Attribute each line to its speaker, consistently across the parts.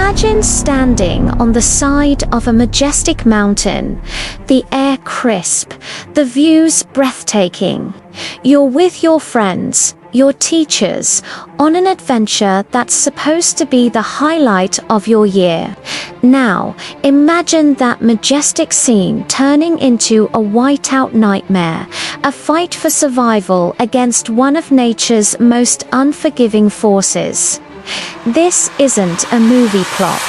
Speaker 1: Imagine standing on the side of a majestic mountain, the air crisp, the views breathtaking. You're with your friends, your teachers, on an adventure that's supposed to be the highlight of your year. Now, imagine that majestic scene turning into a whiteout nightmare, a fight for survival against one of nature's most unforgiving forces. This isn't a movie plot.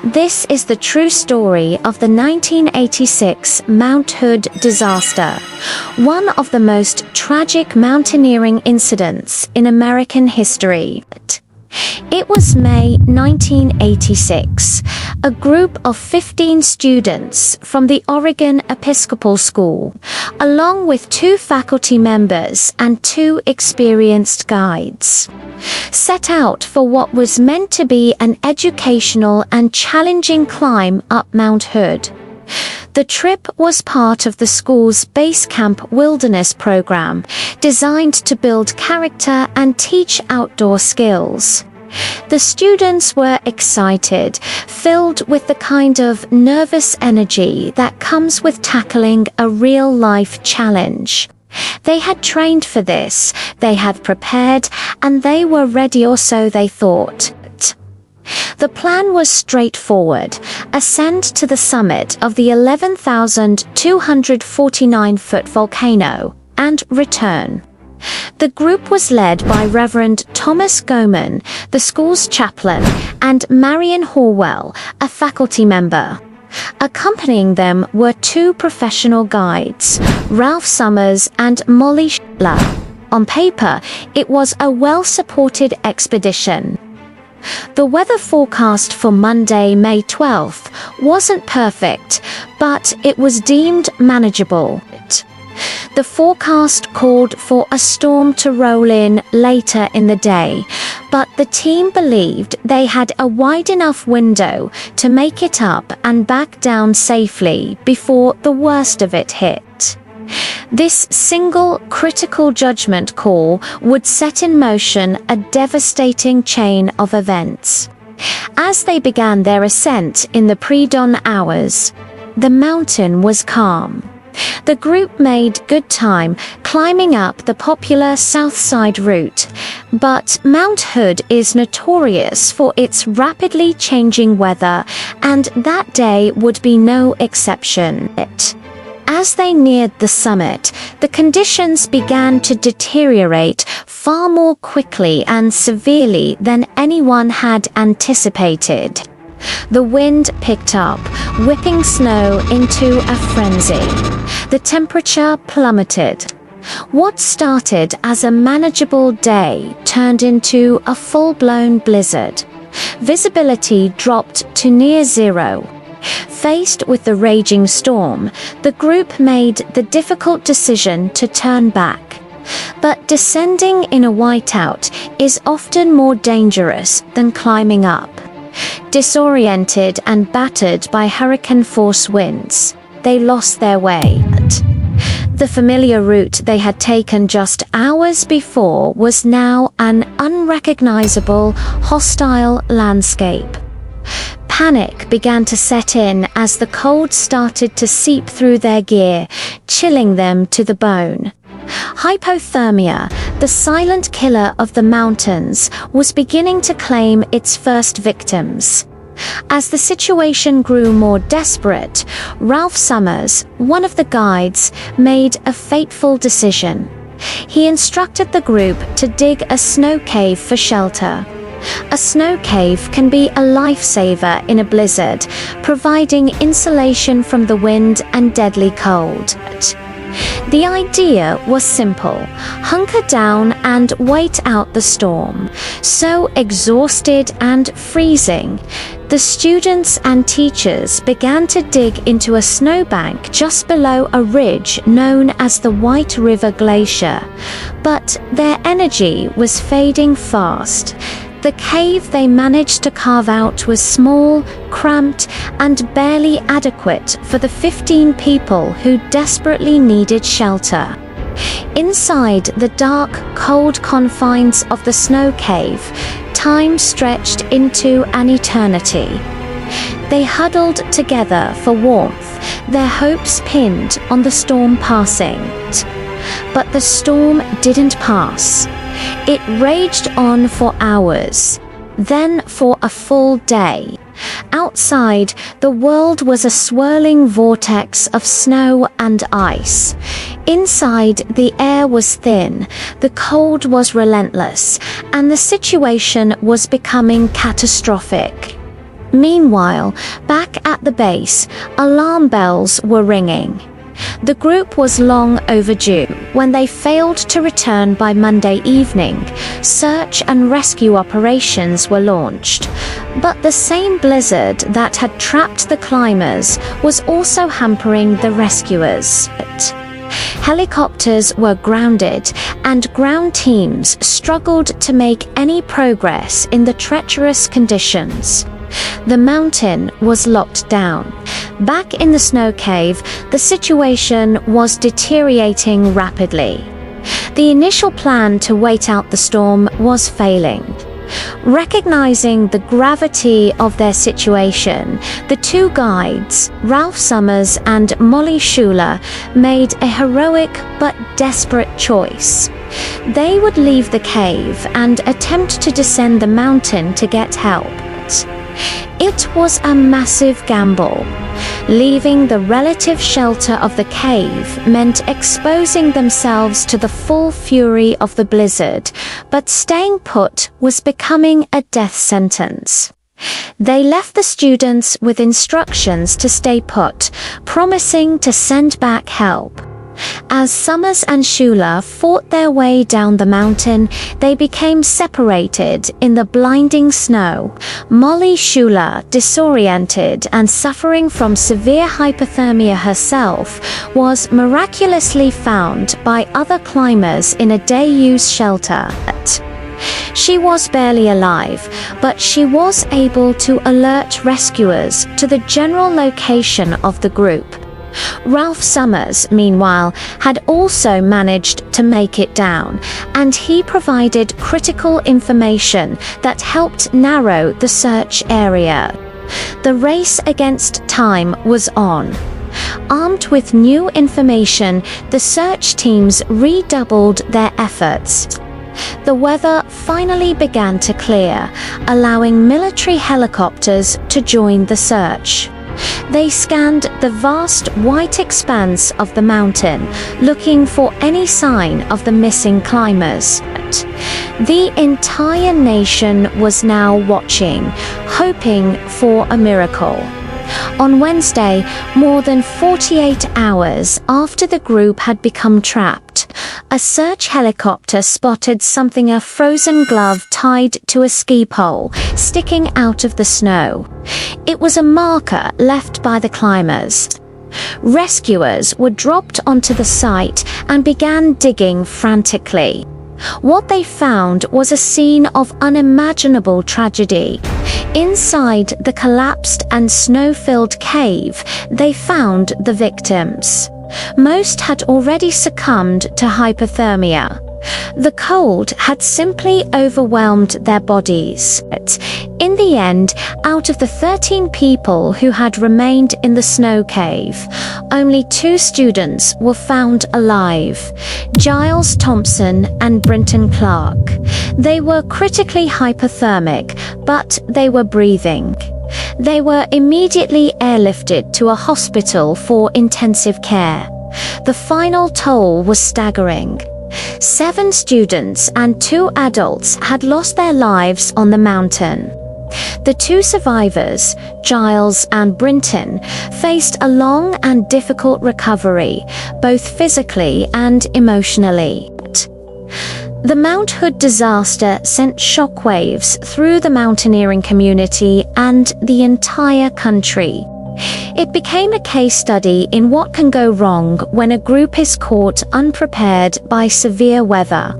Speaker 1: This is the true story of the 1986 Mount Hood disaster, one of the most tragic mountaineering incidents in American history. It was May 1986. A group of 15 students from the Oregon Episcopal School, along with 2 faculty members and 2 experienced guides, set out for what was meant to be an educational and challenging climb up Mount Hood. The trip was part of the school's Base Camp Wilderness program, designed to build character and teach outdoor skills. The students were excited, filled with the kind of nervous energy that comes with tackling a real-life challenge. They had trained for this, they had prepared, and they were ready, or so they thought. The plan was straightforward: ascend to the summit of the 11,249-foot volcano, and return. The group was led by Reverend Thomas Goman, the school's chaplain, and Marion Horwell, a faculty member. Accompanying them were 2 professional guides, Ralph Summers and Molly Schiller. On paper, it was a well-supported expedition. The weather forecast for Monday, May 12th, wasn't perfect, but it was deemed manageable. The forecast called for a storm to roll in later in the day, but the team believed they had a wide enough window to make it up and back down safely before the worst of it hit. This single critical judgment call would set in motion a devastating chain of events. As they began their ascent in the pre-dawn hours, the mountain was calm. The group made good time climbing up the popular South Side route, but Mount Hood is notorious for its rapidly changing weather, and that day would be no exception. As they neared the summit, the conditions began to deteriorate far more quickly and severely than anyone had anticipated. The wind picked up, whipping snow into a frenzy. The temperature plummeted. What started as a manageable day turned into a full-blown blizzard. Visibility dropped to near zero. Faced with the raging storm, the group made the difficult decision to turn back. But descending in a whiteout is often more dangerous than climbing up. Disoriented and battered by hurricane-force winds, they lost their way. The familiar route they had taken just hours before was now an unrecognizable, hostile landscape. Panic began to set in as the cold started to seep through their gear, chilling them to the bone. Hypothermia, the silent killer of the mountains, was beginning to claim its first victims. As the situation grew more desperate, Ralph Summers, one of the guides, made a fateful decision. He instructed the group to dig a snow cave for shelter. A snow cave can be a lifesaver in a blizzard, providing insulation from the wind and deadly cold. The idea was simple: hunker down and wait out the storm. So exhausted and freezing, the students and teachers began to dig into a snowbank just below a ridge known as the White River Glacier. But their energy was fading fast. The cave they managed to carve out was small, cramped, and barely adequate for the 15 people who desperately needed shelter. Inside the dark, cold confines of the snow cave, time stretched into an eternity. They huddled together for warmth, their hopes pinned on the storm passing. But the storm didn't pass. It raged on for hours, then for a full day. Outside, the world was a swirling vortex of snow and ice. Inside, the air was thin, the cold was relentless, and the situation was becoming catastrophic. Meanwhile, back at the base, alarm bells were ringing. The group was long overdue. When they failed to return by Monday evening, search and rescue operations were launched. But the same blizzard that had trapped the climbers was also hampering the rescuers. Helicopters were grounded, and ground teams struggled to make any progress in the treacherous conditions. The mountain was locked down. Back in the snow cave, the situation was deteriorating rapidly. The initial plan to wait out the storm was failing. Recognizing the gravity of their situation, the two guides, Ralph Summers and Molly Schuler, made a heroic but desperate choice. They would leave the cave and attempt to descend the mountain to get help. It was a massive gamble. Leaving the relative shelter of the cave meant exposing themselves to the full fury of the blizzard, but staying put was becoming a death sentence. They left the students with instructions to stay put, promising to send back help. As Summers and Schuler fought their way down the mountain, they became separated in the blinding snow. Molly Schuler, disoriented and suffering from severe hypothermia herself, was miraculously found by other climbers in a day-use shelter. She was barely alive, but she was able to alert rescuers to the general location of the group. Ralph Summers, meanwhile, had also managed to make it down, and he provided critical information that helped narrow the search area. The race against time was on. Armed with new information, the search teams redoubled their efforts. The weather finally began to clear, allowing military helicopters to join the search. They scanned the vast white expanse of the mountain, looking for any sign of the missing climbers. The entire nation was now watching, hoping for a miracle. On Wednesday, more than 48 hours after the group had become trapped, a search helicopter spotted something, a frozen glove tied to a ski pole, sticking out of the snow. It was a marker left by the climbers. Rescuers were dropped onto the site and began digging frantically. What they found was a scene of unimaginable tragedy. Inside the collapsed and snow-filled cave, they found the victims. Most had already succumbed to hypothermia. The cold had simply overwhelmed their bodies. In the end, out of the 13 people who had remained in the snow cave, only 2 students were found alive: Giles Thompson and Brinton Clark. They were critically hypothermic, but they were breathing. They were immediately airlifted to a hospital for intensive care. The final toll was staggering. 7 students and 2 adults had lost their lives on the mountain. The 2 survivors, Giles and Brinton, faced a long and difficult recovery, both physically and emotionally. The Mount Hood disaster sent shockwaves through the mountaineering community and the entire country. It became a case study in what can go wrong when a group is caught unprepared by severe weather.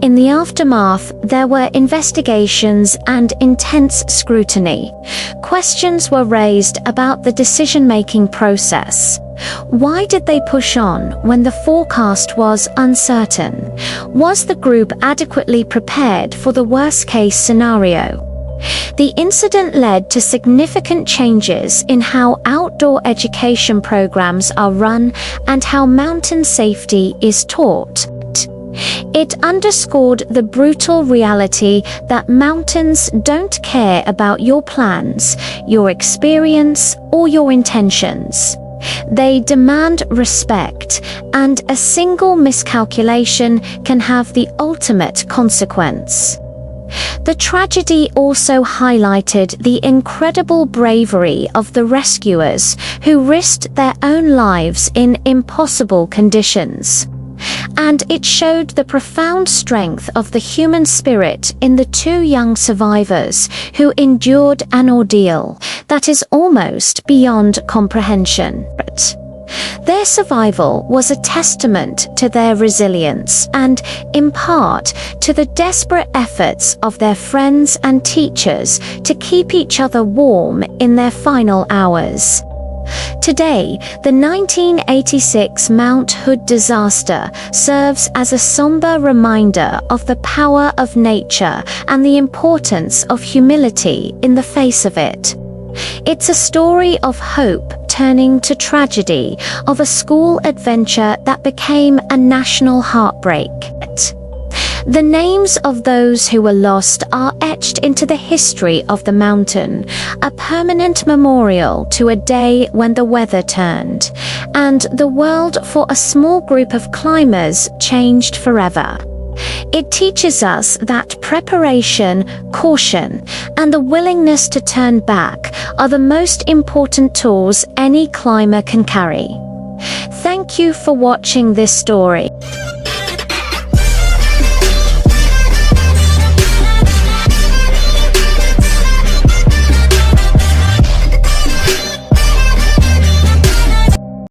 Speaker 1: In the aftermath, there were investigations and intense scrutiny. Questions were raised about the decision-making process. Why did they push on when the forecast was uncertain? Was the group adequately prepared for the worst-case scenario? The incident led to significant changes in how outdoor education programs are run and how mountain safety is taught. It underscored the brutal reality that mountains don't care about your plans, your experience, or your intentions. They demand respect, and a single miscalculation can have the ultimate consequence. The tragedy also highlighted the incredible bravery of the rescuers who risked their own lives in impossible conditions. And it showed the profound strength of the human spirit in the two young survivors who endured an ordeal that is almost beyond comprehension. Their survival was a testament to their resilience and, in part, to the desperate efforts of their friends and teachers to keep each other warm in their final hours. Today, the 1986 Mount Hood disaster serves as a somber reminder of the power of nature and the importance of humility in the face of it. It's a story of hope turning to tragedy, of a school adventure that became a national heartbreak. The names of those who were lost are etched into the history of the mountain, a permanent memorial to a day when the weather turned, and the world for a small group of climbers changed forever. It teaches us that preparation, caution, and the willingness to turn back are the most important tools any climber can carry. Thank you for watching this story.